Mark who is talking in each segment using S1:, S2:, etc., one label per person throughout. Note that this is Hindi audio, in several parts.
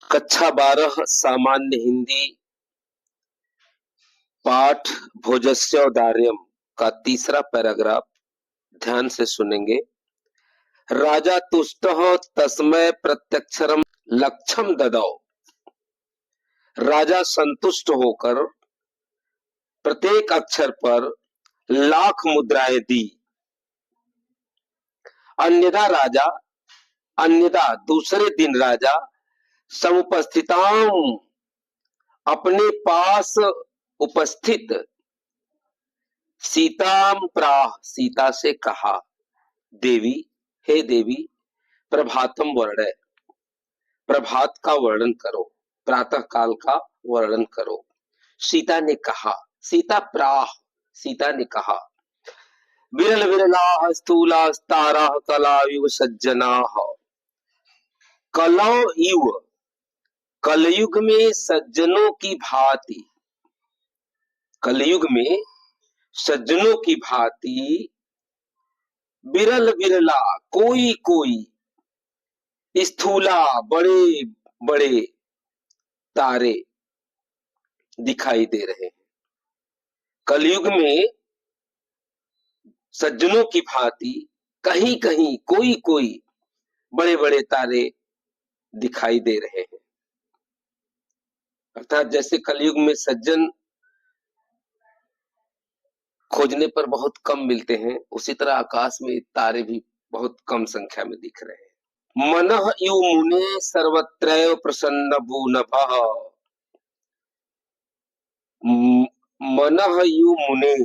S1: कक्षा 12 सामान्य हिंदी पाठ भोजस्योदार्यम का तीसरा पैराग्राफ ध्यान से सुनेंगे। राजा तुष्टः तस्मै प्रत्यक्षरम लक्षम ददौ। राजा संतुष्ट होकर प्रत्येक अक्षर पर लाख मुद्राएं दी। अन्यथा दूसरे दिन राजा समुपस्थिताम अपने पास उपस्थित सीताम प्राह सीता से कहा, देवी, हे देवी, प्रभातम वर्णय, प्रभात का वर्णन करो, प्रातः काल का वर्णन करो। सीता ने कहा, सीता प्राह, सीता ने कहा, विरल विरलाः स्थूलास्ताराः कलाविव सज्जनाः। कलौ इव, कलयुग में सज्जनों की भांति, कलयुग में सज्जनों की भांति विरल विरला कोई कोई, स्थूला बड़े बड़े तारे दिखाई दे रहे हैं। कलयुग में सज्जनों की भांति कहीं कहीं कोई कोई बड़े बड़े तारे दिखाई दे रहे हैं। अर्थात जैसे कलयुग में सज्जन खोजने पर बहुत कम मिलते हैं, उसी तरह आकाश में तारे भी बहुत कम संख्या में दिख रहे हैं। मनः इव मुने सर्वत्रैव प्रसन्न भूनभः। मनः इव मुने,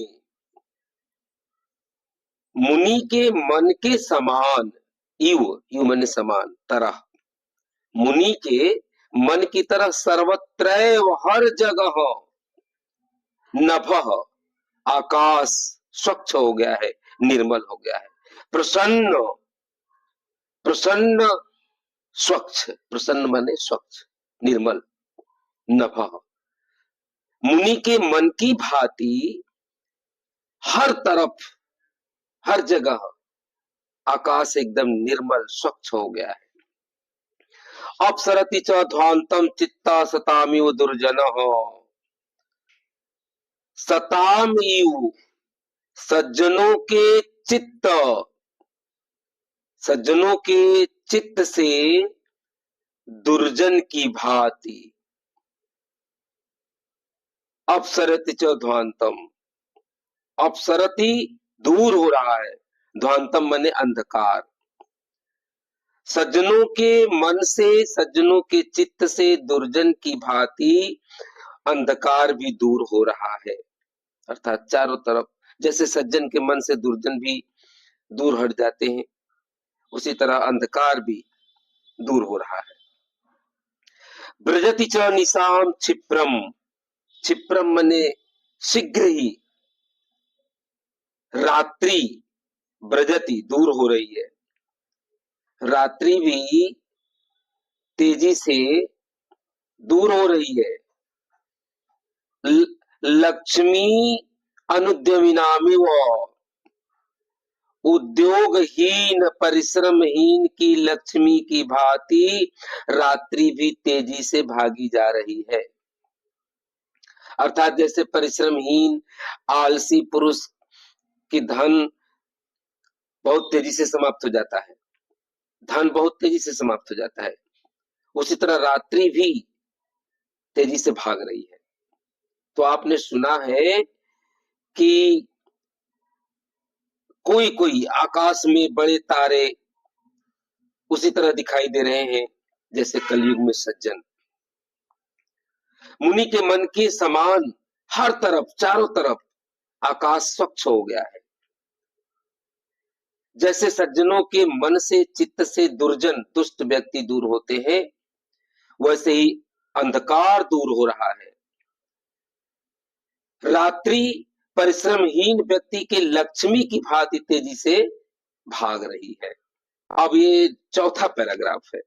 S1: मुनि के मन के समान, इव इव मन समान, तरह, मुनि के मन की तरह सर्वत्रैव हर जगह नभः आकाश स्वच्छ हो गया है, निर्मल हो गया है। प्रसन्न, प्रसन्न स्वच्छ, प्रसन्न माने स्वच्छ निर्मल, नभः, मुनि के मन की भांति हर तरफ हर जगह आकाश एकदम निर्मल स्वच्छ हो गया है। अपसरति च ध्वांतम चित्ता सतामिव दुर्जनः। सतामिव, सज्जनों के चित्त, सज्जनों के चित्त से दुर्जन की भांति। अपसरति च ध्वांतम, अपसरति दूर हो रहा है, ध्वांतम माने अंधकार। सज्जनों के मन से, सज्जनों के चित्त से दुर्जन की भांति अंधकार भी दूर हो रहा है। अर्थात चारों तरफ जैसे सज्जन के मन से दुर्जन भी दूर हट जाते हैं, उसी तरह अंधकार भी दूर हो रहा है। ब्रजति च निशाम क्षिप्रम, क्षिप्रम मने शीघ्र ही, रात्रि ब्रजति दूर हो रही है, रात्रि भी तेजी से दूर हो रही है। लक्ष्मी अनुद्यमिनामिव, उद्योगहीन परिश्रमहीन की लक्ष्मी की भांति रात्रि भी तेजी से भागी जा रही है। अर्थात जैसे परिश्रमहीन आलसी पुरुष की धन बहुत तेजी से समाप्त हो जाता है, धन बहुत तेजी से समाप्त हो जाता है, उसी तरह रात्रि भी तेजी से भाग रही है। तो आपने सुना है कि कोई कोई आकाश में बड़े तारे उसी तरह दिखाई दे रहे हैं जैसे कलयुग में सज्जन। मुनि के मन के समान हर तरफ, चारों तरफ आकाश स्वच्छ हो गया है। जैसे सज्जनों के मन से, चित्त से दुर्जन, दुष्ट व्यक्ति दूर होते हैं, वैसे ही अंधकार दूर हो रहा है। रात्रि परिश्रमहीन व्यक्ति के लक्ष्मी की भांति तेजी से भाग रही है। अब ये चौथा पैराग्राफ है।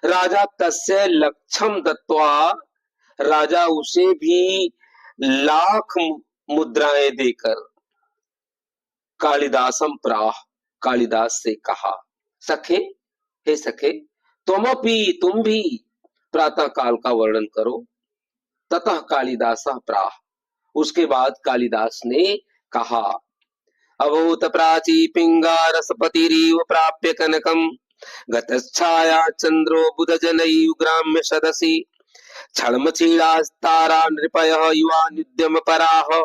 S1: राजा तस्य लक्षम दत्वा, राजा उसे भी लाख मुद्राएं देकर कालिदासम प्राह, कालिदास से कहा, सखे, हे सखे, तुमपि, तुम भी, प्रातः काल का वर्णन करो। ततः कालिदास प्राह, उसके बाद कालिदास ने कहा, अभूत प्राची पिंगारसपतिरीव प्राप्य कनकम गतच्छाया चंद्रो बुध जनयु ग्राम्य सदसी क्षणमचीड़ास्तारा नृपयः युवानुद्यम पराः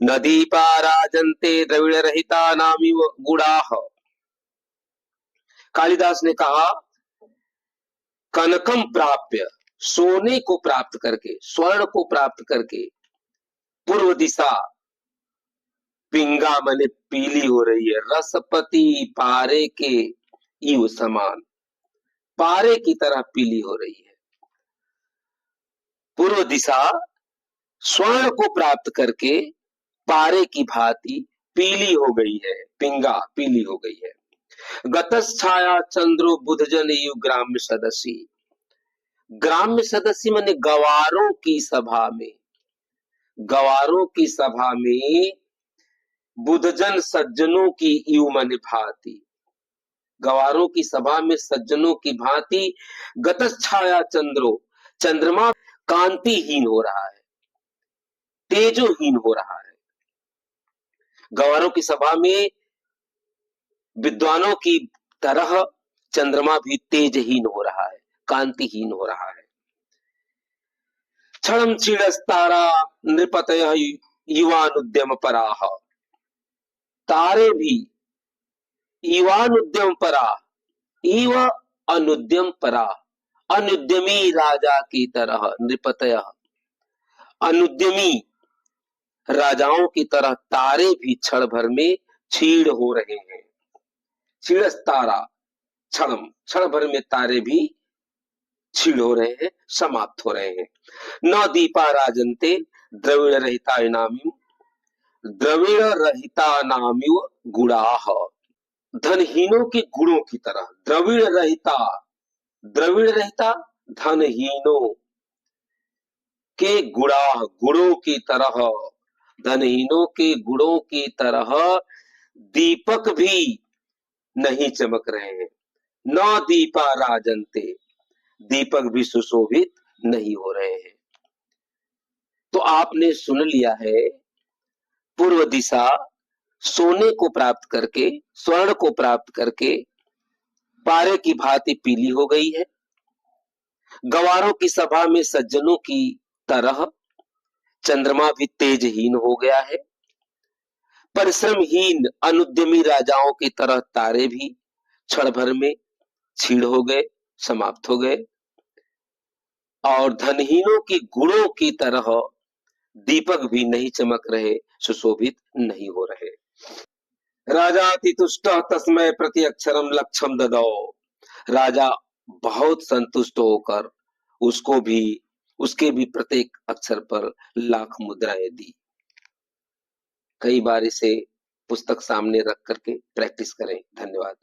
S1: नदी पाराजन्ते द्रविड़ रहिता नामिव गुड़ाः। कालिदास ने कहा, कनकम प्राप्य, सोने को प्राप्त करके, स्वर्ण को प्राप्त करके, पूर्व दिशा पिंगा मने पीली हो रही है, रसपति पारे के इव समान, पारे की तरह पीली हो रही है। पूर्व दिशा स्वर्ण को प्राप्त करके पारे की भांति पीली हो गई है, पिंगा पीली हो गई है। गतच्छाया चंद्रो बुधजन यु ग्राम्य सदसी, ग्राम्य सदस्य माने गवारों की सभा में, गवारों की सभा में बुधजन सज्जनों की यु माने भांति, गवारों की सभा में सज्जनों की भांति गतच्छाया चंद्रो, चंद्रमा कांतिहीन हो रहा है, तेजोहीन हो रहा है। गवारों की सभा में विद्वानों की तरह चंद्रमा भी तेजहीन हो रहा है, कांतिहीन हो रहा है। क्षणम क्षीणस्तारा नृपतयः युवानुद्यम पराः, तारे भी युवानुद्यम परा, इव अनुद्यम परा, अनुद्यमी राजा की तरह, नृपतयः अनुद्यमी राजाओं की तरह तारे भी क्षण भर में क्षीण हो रहे हैं। क्षीणस्तारा, क्षणम, क्षण भर में तारे भी क्षीण हो रहे हैं, समाप्त हो रहे हैं। न दीपा राजन्ते द्रविड़ रहिता नामिव, द्रविड़ रहिता नामिव गुणाः, धनहीनों के गुणों की तरह, द्रविड़ रहिता, द्रविड़ रहिता धनहीनों के गुणाः, गुणों की तरह, धनहीनों के गुणों की तरह दीपक भी नहीं चमक रहे हैं। न दीपा राजन्ते, दीपक भी सुशोभित नहीं हो रहे हैं। तो आपने सुन लिया है, पूर्व दिशा सोने को प्राप्त करके, स्वर्ण को प्राप्त करके पारे की भांति पीली हो गई है। गवारों की सभा में सज्जनों की तरह चंद्रमा भी तेजहीन हो गया है। परिश्रमहीन अनुद्यमी राजाओं की तरह तारे भी क्षण भर में क्षीण हो गए, समाप्त हो गए। और धनहीनों की गुणों की तरह दीपक भी नहीं चमक रहे, सुशोभित नहीं हो रहे। राजाति तुष्टः तस्मै प्रति अक्षरम लक्षम ददौ, राजा बहुत संतुष्ट होकर उसको भी, उसके भी प्रत्येक अक्षर पर लाख मुद्राएं दी। कई बार इसे पुस्तक सामने रख करके प्रैक्टिस करें। धन्यवाद।